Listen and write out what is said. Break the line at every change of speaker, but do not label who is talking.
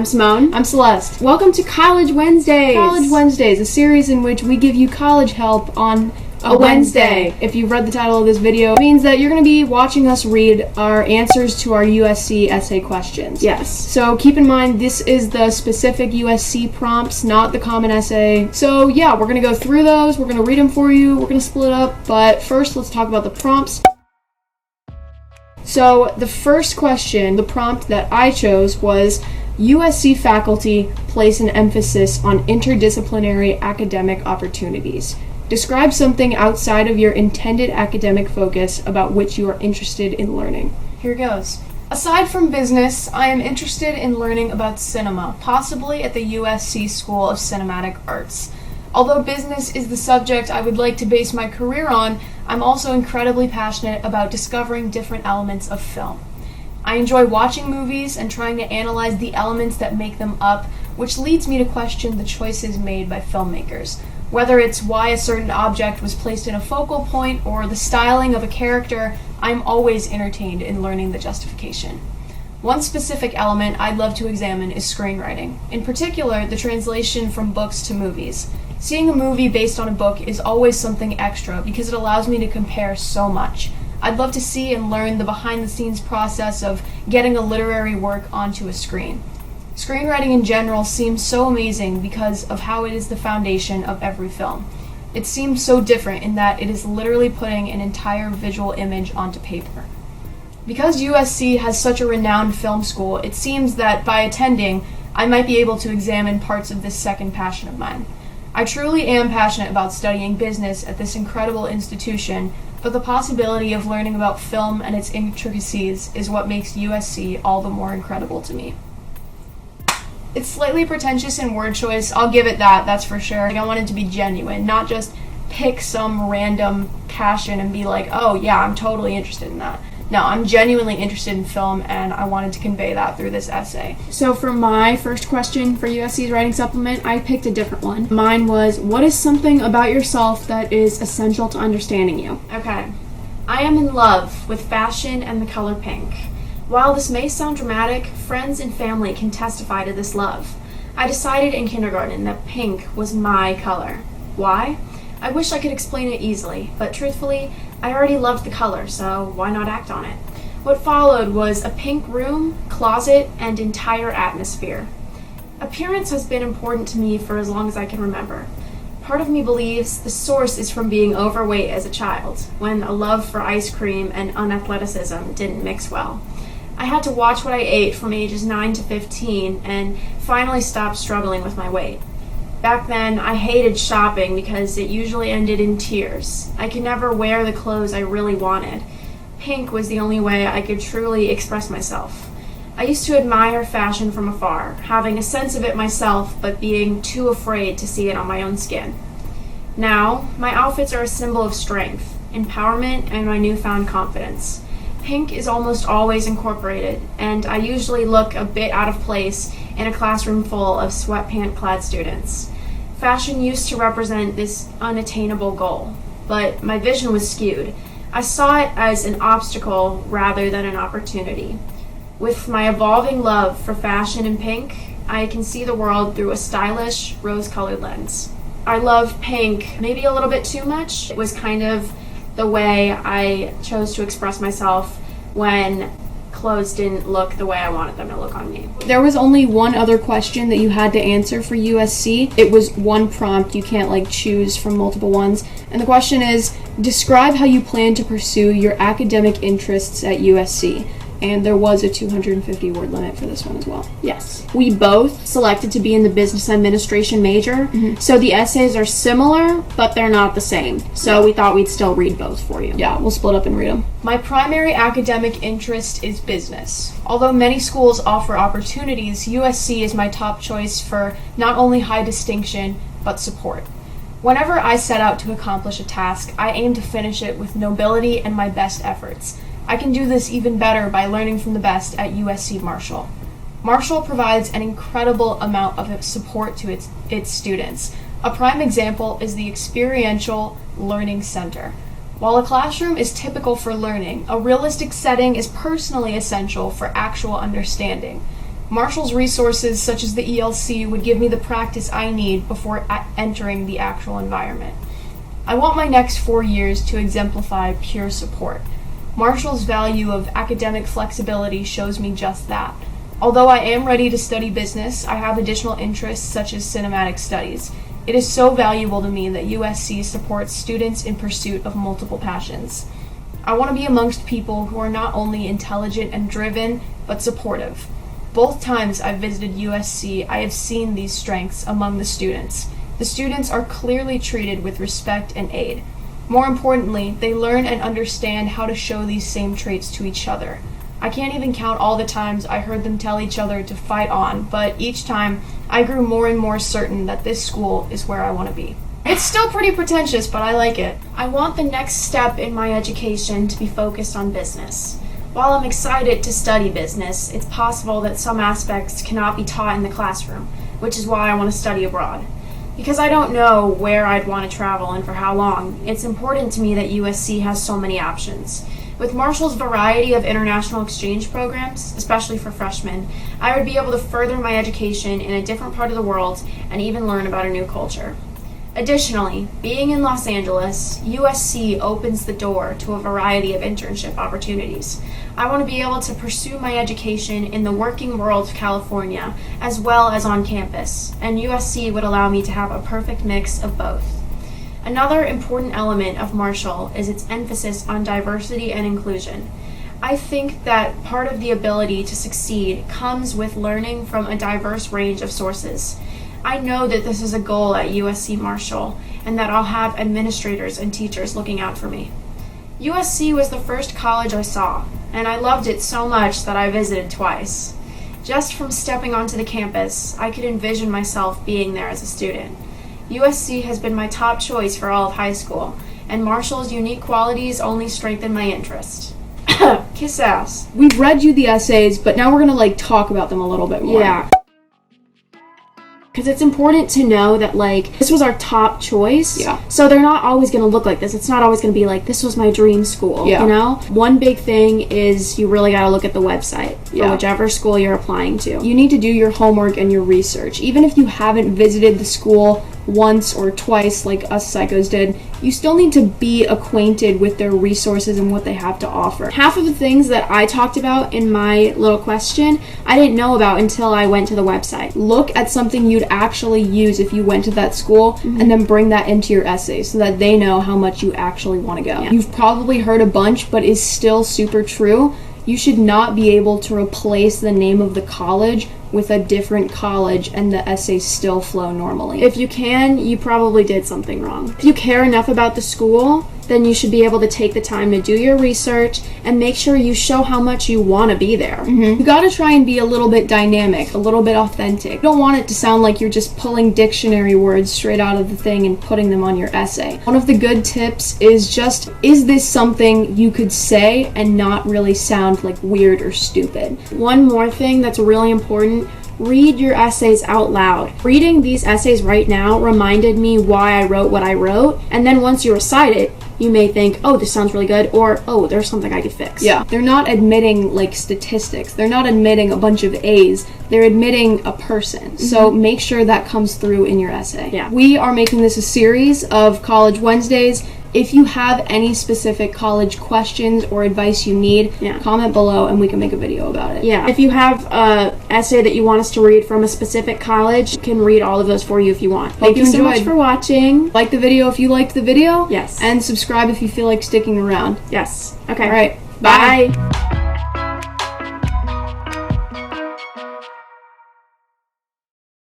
I'm Simone.
I'm Celeste.
Welcome to College Wednesdays.
College Wednesdays, a series in which we give you college help on a Wednesday. If you've read the title of this video, it means that you're going to be watching us read our answers to our USC essay questions.
Yes.
So keep in mind, this is the specific USC prompts, not the common essay. So yeah, we're going to go through those. We're going to read them for you. We're going to split up. But first, let's talk about the prompts. So the first question, the prompt that I chose was, USC faculty place an emphasis on interdisciplinary academic opportunities. Describe something outside of your intended academic focus about which you are interested in learning. Here goes. Aside from business, I am interested in learning about cinema, possibly at the USC School of Cinematic Arts. Although business is the subject I would like to base my career on, I'm also incredibly passionate about discovering different elements of film. I enjoy watching movies and trying to analyze the elements that make them up, which leads me to question the choices made by filmmakers. Whether it's why a certain object was placed in a focal point or the styling of a character, I'm always entertained in learning the justification. One specific element I'd love to examine is screenwriting. In particular, the translation from books to movies. Seeing a movie based on a book is always something extra because it allows me to compare so much. I'd love to see and learn the behind-the-scenes process of getting a literary work onto a screen. Screenwriting in general seems so amazing because of how it is the foundation of every film. It seems so different in that it is literally putting an entire visual image onto paper. Because USC has such a renowned film school, it seems that by attending, I might be able to examine parts of this second passion of mine. I truly am passionate about studying business at this incredible institution, but the possibility of learning about film and its intricacies is what makes USC all the more incredible to me. It's slightly pretentious in word choice, I'll give it that, that's for sure. I want it to be genuine, not just pick some random passion and be like, oh yeah, I'm totally interested in that. No, I'm genuinely interested in film, and I wanted to convey that through this essay.
So for my first question for USC's writing supplement, I picked a different one. Mine was, what is something about yourself that is essential to understanding you?
Okay. I am in love with fashion and the color pink. While this may sound dramatic, friends and family can testify to this love. I decided in kindergarten that pink was my color. Why? I wish I could explain it easily, but truthfully, I already loved the color, so why not act on it? What followed was a pink room, closet, and entire atmosphere. Appearance has been important to me for as long as I can remember. Part of me believes the source is from being overweight as a child, when a love for ice cream and unathleticism didn't mix well. I had to watch what I ate from ages 9 to 15 and finally stopped struggling with my weight. Back then, I hated shopping because it usually ended in tears. I could never wear the clothes I really wanted. Pink was the only way I could truly express myself. I used to admire fashion from afar, having a sense of it myself, but being too afraid to see it on my own skin. Now, my outfits are a symbol of strength, empowerment, and my newfound confidence. Pink is almost always incorporated, and I usually look a bit out of place in a classroom full of sweatpant-clad students. Fashion used to represent this unattainable goal, but my vision was skewed. I saw it as an obstacle rather than an opportunity. With my evolving love for fashion and pink, I can see the world through a stylish, rose-colored lens. I love pink maybe a little bit too much. It was kind of the way I chose to express myself when clothes didn't look the way I wanted them to look on me.
There was only one other question that you had to answer for USC. It was one prompt, you can't choose from multiple ones. And the question is, describe how you plan to pursue your academic interests at USC. And there was a 250 word limit for this one as well.
Yes.
We both selected to be in the business administration major, so the essays are similar, but they're not the same. So we thought we'd still read both for you.
Yeah, we'll split up and read them. My primary academic interest is business. Although many schools offer opportunities, USC is my top choice for not only high distinction, but support. Whenever I set out to accomplish a task, I aim to finish it with nobility and my best efforts. I can do this even better by learning from the best at USC Marshall. Marshall provides an incredible amount of support to its students. A prime example is the Experiential Learning Center. While a classroom is typical for learning, a realistic setting is personally essential for actual understanding.
Marshall's resources, such as the ELC, would give me the practice I need before entering the actual environment. I want my next 4 years to exemplify pure support. Marshall's value of academic flexibility shows me just that. Although I am ready to study business, I have additional interests such as cinematic studies. It is so valuable to me that USC supports students in pursuit of multiple passions. I want to be amongst people who are not only intelligent and driven, but supportive. Both times I've visited USC, I have seen these strengths among the students. The students are clearly treated with respect and aid. More importantly, they learn and understand how to show these same traits to each other. I can't even count all the times I heard them tell each other to fight on, but each time I grew more and more certain that this school is where I want to be. It's still pretty pretentious, but I like it. I want the next step in my education to be focused on business. While I'm excited to study business, it's possible that some aspects cannot be taught in the classroom, which is why I want to study abroad. Because I don't know where I'd want to travel and for how long, it's important to me that USC has so many options. With Marshall's variety of international exchange programs, especially for freshmen, I would be able to further my education in a different part of the world and even learn about a new culture. Additionally, being in Los Angeles, USC opens the door to a variety of internship opportunities. I want to be able to pursue my education in the working world of California as well as on campus, and USC would allow me to have a perfect mix of both. Another important element of Marshall is its emphasis on diversity and inclusion. I think that part of the ability to succeed comes with learning from a diverse range of sources. I know that this is a goal at USC Marshall, and that I'll have administrators and teachers looking out for me. USC was the first college I saw, and I loved it so much that I visited twice. Just from stepping onto the campus, I could envision myself being there as a student. USC has been my top choice for all of high school, and Marshall's unique qualities only strengthen my interest. Kiss ass.
We've read you the essays, but now we're gonna talk about them a little bit more.
Yeah.
Because it's important to know that, this was our top choice.
Yeah.
So they're not always going to look like this. It's not always going to be like, this was my dream school,
Yeah.
you know? One big thing is you really got to look at the website for whichever school you're applying to. You need to do your homework and your research. Even if you haven't visited the school once or twice like us psychos did, you still need to be acquainted with their resources and what they have to offer. Half of the things that I talked about in my little question, I didn't know about until I went to the website. Look at something you'd actually use if you went to that school, and then bring that into your essay so that they know how much you actually want to go. Yeah. You've probably heard a bunch, but is still super true. You should not be able to replace the name of the college with a different college and the essays still flow normally. If you can, you probably did something wrong. If you care enough about the school, then you should be able to take the time to do your research and make sure you show how much you want to be there. You gotta try and be a little bit dynamic, a little bit authentic. You don't want it to sound like you're just pulling dictionary words straight out of the thing and putting them on your essay. One of the good tips is just, is this something you could say and not really sound like weird or stupid? One more thing that's really important: read your essays out loud. Reading these essays right now reminded me why I wrote what I wrote, and then once you recite it, you may think, oh, this sounds really good, or, oh, there's something I could fix.
Yeah.
They're not admitting, statistics. They're not admitting a bunch of A's. They're admitting a person. So make sure that comes through in your essay.
Yeah.
We are making this a series of College Wednesdays. If you have any specific college questions or advice you need, comment below and we can make a video about it.
Yeah. If you have an essay that you want us to read from a specific college, we can read all of those for you if you want.
Thank you so much for watching. Like the video if you liked the video.
Yes.
And subscribe if you feel like sticking around.
Yes. Okay.
All right.
Bye.